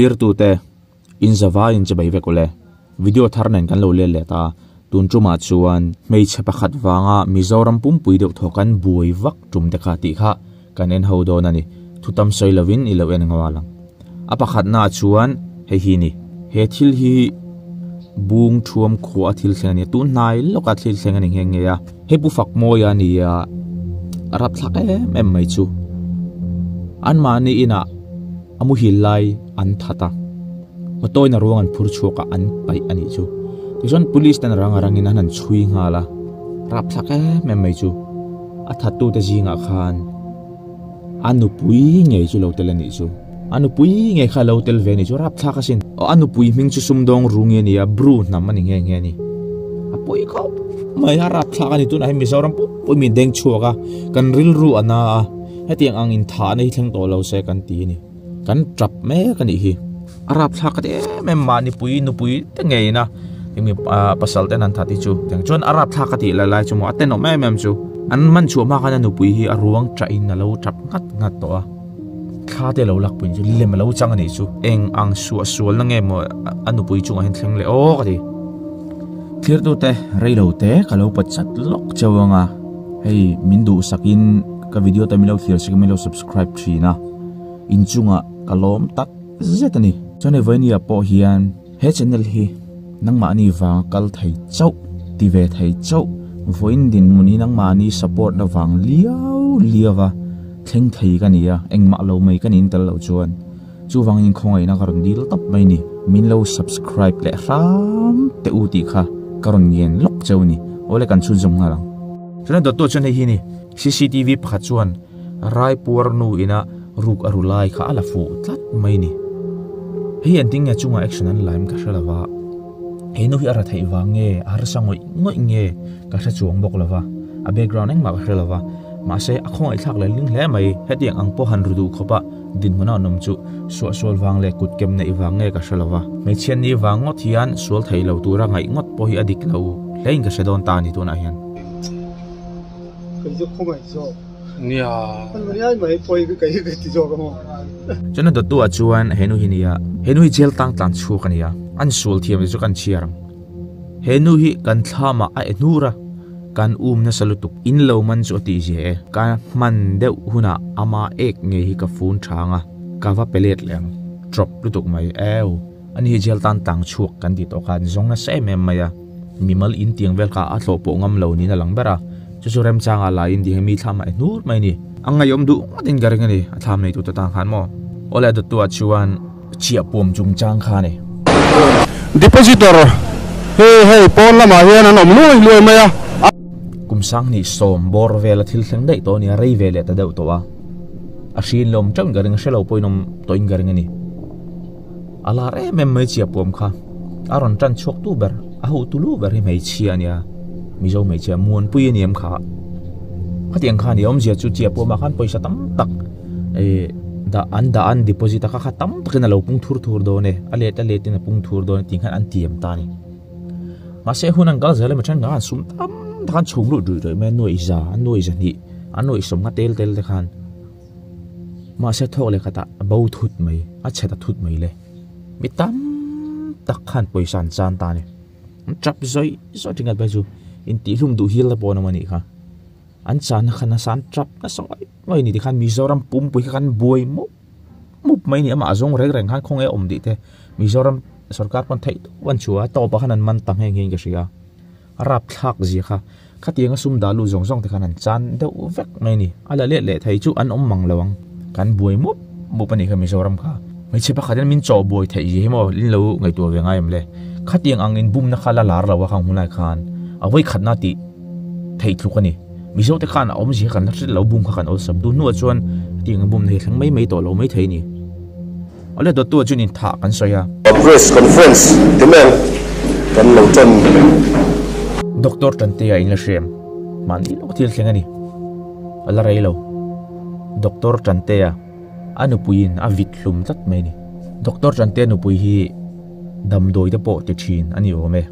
clear tumte in zawa in chabai ve kole video tharnen kan lo le ta tun truma chuan Hmeichhe pakhat vanga mizoram pumpui deuh thokan buai vak tumte kha ti kha kan en ho don ani thutam soilovin ilo en ngawalang a pakhat na chuan hi ni he thil hi bung thuam kho a thil thleng ani tu nai loka thil thleng ani nge ya he bu fak moya ni ya arap thake mem mai chu an ma ni ina amu hilai an thata matoi na rongan phur choka an pai ani chu tison police tan rangin an chui ngala rap thake mem mai chu a thatu te jinga khan anu pui nge chu lo telani chu anu pui nge kha lo tel ve ni chu rap thaka sin anu pui ming chu sumdong runge ni ya bru nam ani nge ni a pui ko mai rap thaka ni tu na mizoram pui mi deng chuaka kan ril ru ana hetiang ang in tha nei thleng to lo se kan ti ni kan trap me kan hi arap thaka te mem mani pui nu pui te nge na mi pasal ten an thati chu teng chon arap thaka ti la lai chu mo aten no mem chu an man chu ma kana nu pui hi aruang tra in na lo trap ngat to a kha te lo lak pun chu lem lo chang ani chu eng ang sual na nge mo anu pui chu hen thleng le o ka ti clear tu te rei lo te ka lo pachat lok chawanga hei mindu sakin ka video ta milo clear sig milo subscribe thina inchunga kalom tak zetani chone vania po hian he channel hi nangma ni wa kal thai chau ti ve thai chau voin din muni nangma ni support na wang liawa thleng thei ka nia engma lo mai kan in tel lo chuan chu wang in khongai na karon dil tap mai ni min lo subscribe le ram te u ti kha karon yen lok chau ni ole kan chu jom ngalang chone dot to chone hi ni CCTV pakhat chuan rai puar nu ina ruk arulai kha ala fu tlat mai ni hi ending ya chunga action an laim ka hrelawa he nu hi ara thei wange ar sangoi ngoi nge ka hra chuang bok lawa a background eng ma ka hrelawa ma se a khong ai thak le ling hle mai hetiang ang po han rudu khopa din huna nom chu sual wang le kut kem nei wange ka hrelawa me chen ni wangot hian sual thei lo tura ngai ngot po hi adik lo lein ka sedon ta ni tu na hian cái chỗ không phải chỗ nia anh mới ai mấy phơi cái chỗ cái mà cho nên tu chuan henu hinia henu hi gel tang tlan chu kania an sul thiam chu kan chiarang henu hi kan thlama a enura kan na salutuk in lo man chu ti je ka man deuh huna ama ek nge hi ka phun thanga ka va pelet leng drop lutuk mai eu ani hi gel tan tang chuak kan ti to kan zong na se mem maya mimal in tiang vel ka a thlo po ngam lo ni na lang bera chu rem changa la in di hemi thama nur mai ni anga yom du din garing ani atham nei tu ta khan mo ola du tu chuan chia pom chung chang kha ni depositor hey pon lama hian an om loi mai a kum sang ni som bor vela thil thleng dei to ni rei vele ta deuh to a shin lom chang garing shelo poinom toin garing ani ala re mem mai chia pom kha aron tran chok tu ber a hu tu lu ber hi mai chia ania mizo mai chia muan pui niam kha khatiang kha ni om zia chu chia po ma khan poisa tam tak da an deposit kha tam tak na lo pung thur do ne ale tin pung thur do ting khan an tiam ta ni ma se hunan gal zale ma chan ga sum tam than chung lu ru me noi za ni an noi som nga tel te khan ma se thok le khata bo thut mai a cheta thut mai le mi tam tak khan poisan chan ta ni trap zoi tingat ba chu in ti lum du hil la po na mani kha an chan khana san trap na soi ngoi ni ti khan mizoram pumpui khan buai mup mai ni ama azong reng khan khong e om di te mizoram sarkar pan thai wan chua to pa khan an man tam heng heng ka sia arap thak ji kha khatianga sum dalu zong te khan an chan deu vek mai ni ala le thai chu an om mang lawang kan buai mup ani kha mizoram kha Hmeichhe pakhat min chaw buai thai ji mo lin lo ngai tu ve ngai am le khatiang angin bum na khala lar lawa khang hunai khan awai khatna ti thei thukani mizo te khan om ji kan rit lo bum kha kan ol sam du nu chuan ting bum nei thlang mai to lo mai thei ni ole do tu chunin tha kan soya press conference timel kan lo chon doctor tumte in la shem man i lo thil thlengani ala rei lo doctor tumte anu puin a vit hlum tat mai ni doctor tumte nu pui hi dam doi te po te thin ani o me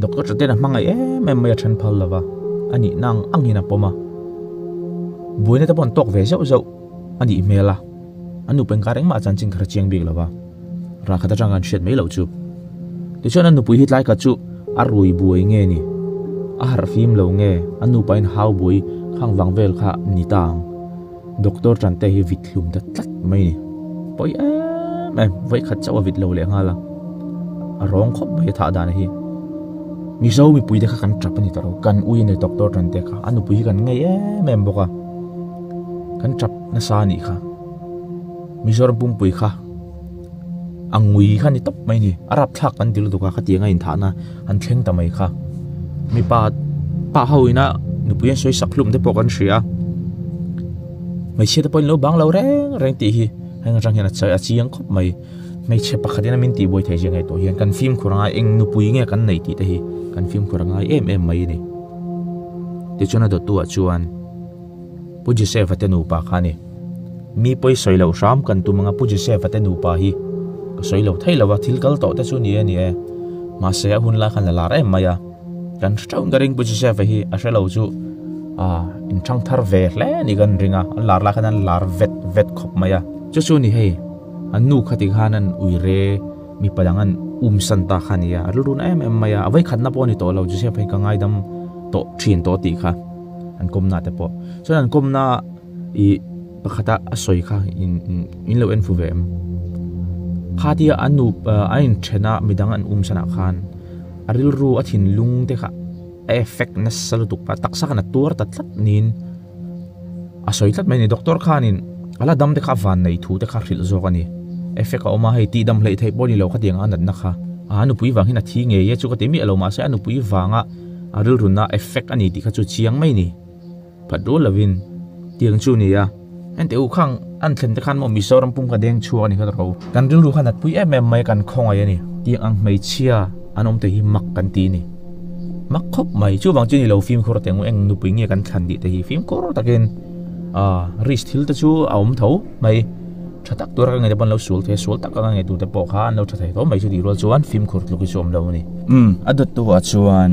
doctor tumte na mangai em mai than phal lawa ani nang angina poma buina te pon tok ve zau ani mela anu pen kareng ma chan ching khar chiang big lawa ra khata jangan shet mai lo chu ti chon an nu pui hit lai ka chu arui buai nge ni a har fim lo nge anu pain hau bui khang wangvel kha ni tang doctor chante hi vitlum da tlat mai ni poi em vai khat chawa vit lo le nga la a rong khop mai tha da na hi mi zo mi pui de kha kan trap ni taro kan ui ne doctor chante kha anu pui kan nge em boka kan trap na sa ni kha mizoram pumpui kha angui kha ni top mai ni arap thak an dil du kha khatianga in thana an thleng ta mai kha mi pa hoina nu puyan soi saklum de pokan ria mai che ta pon lo bang lo reng ti hi hang rang hian a chai a chiang khop mai che pakhatina min ti boi thai jeng ai to hian kan film khuranga eng nu pui nge kan nei ti te hi kan film khuranga em mai ni ti chona do tu a chuan puji se fa te nu pa kha ni mi poi soi lo ram kan tu manga puji se fa te nu pa hi soi lo thai lawa thil kal to te chu ni e ma se a hun la khan la em maya kan chaung garing puji se fa hi a shelo chu in chang thar ve hle ni gan ringa lar la khan lar vet khop maya chu ni hei anu khati khanan uire mi padangan santa khania arun em maya avai khatna po ni to lo ju se fa ka ngai dam to thin to ti kha an komna te po so an komna I pakhata asoi kha in lo en fu vem khatia anu ain thena midang an sana khan aril ru athin lung te kha effect na salutuk pa taksa kana tur tatlat nin asoi tlat mai ni doctor khanin ala dam de kha van nei thu te kha ril zo kani effect oma hei ti dam hlei thei boni lo khatiang anat na kha anu pui wang hina thi nge ye chu ka te mi alo ma se anu pui wanga aril runa effect ani ti kha chu chiang mai ni phadro lovin tiang chu ni ya en te u khang an thlen te khan mo mizoram pum ka deng chu ani kha ro kan ril ru khan at pui em mai kan khong ai ni tiang ang Hmeichhe anom te hi mak kan ti ni mak khop mai chu wang chu ni lo film khor te eng nu pui nge kan thlan di te hi film khor takin risk thil ta chu aum tho mai thatak tur ka nge de ban lo sul the sul tak ka nge tu te po kha an lo thatai to mai chu di rol chuan film khor lu ki chom lo ni adot tu wa chuan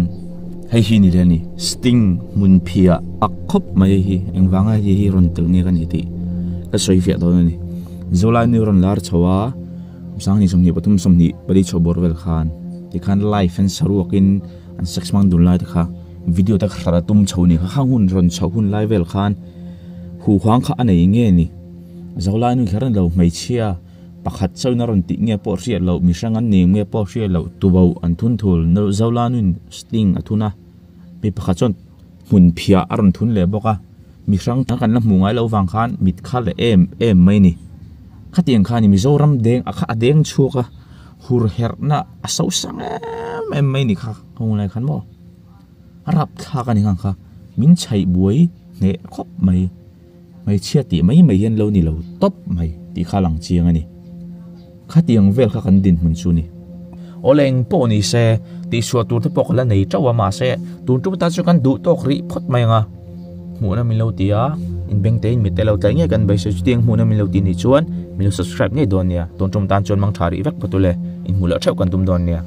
hei hi ni le ni sting mun phia akhop mai hi engwanga hi ron tel ni kan ti ka soi fia do ni zola ni ron lar chawa sang ni som ni patum som ni pari chobor wel khan ti khan life and saruakin an 6 mang dun lai ta kha video ta khara tum chhoni kha hangun ron chhun lai wel khan hu khwang kha anei nge ni zola ni kharan lo Hmeichhe pakhat chawna ron ti nge po ria lo mi sangan ni nge po ria lo tubo an thun thul no zola nun sting athuna mi pakhat chon mun phia aron thun le boka mi sang kan la mungai lo wang khan mit khal le em mai ni khatiang khani mizoram deng akha deng chuka hur herna asau sang em mai ni kha hong lai khan mo arap kha kan ni kha min chai buai ne khop mai Hmeichhe ti mai hian lo ni lo top mai ti khalang chiang ani khatiang vel kha kan din mun chu ni oleng po ni se ti suat tur te pok la nei chawa ma se tun tu ta chu kan du tok ri phot mai nga hmuna min lo tia in beng te in mi te lo tai nge kan bai se tiang hmuna min lo ti ni chuan min lo subscribe nge don nia ton tum tan chon mang thari vek patule in hmula thau kan tum don nia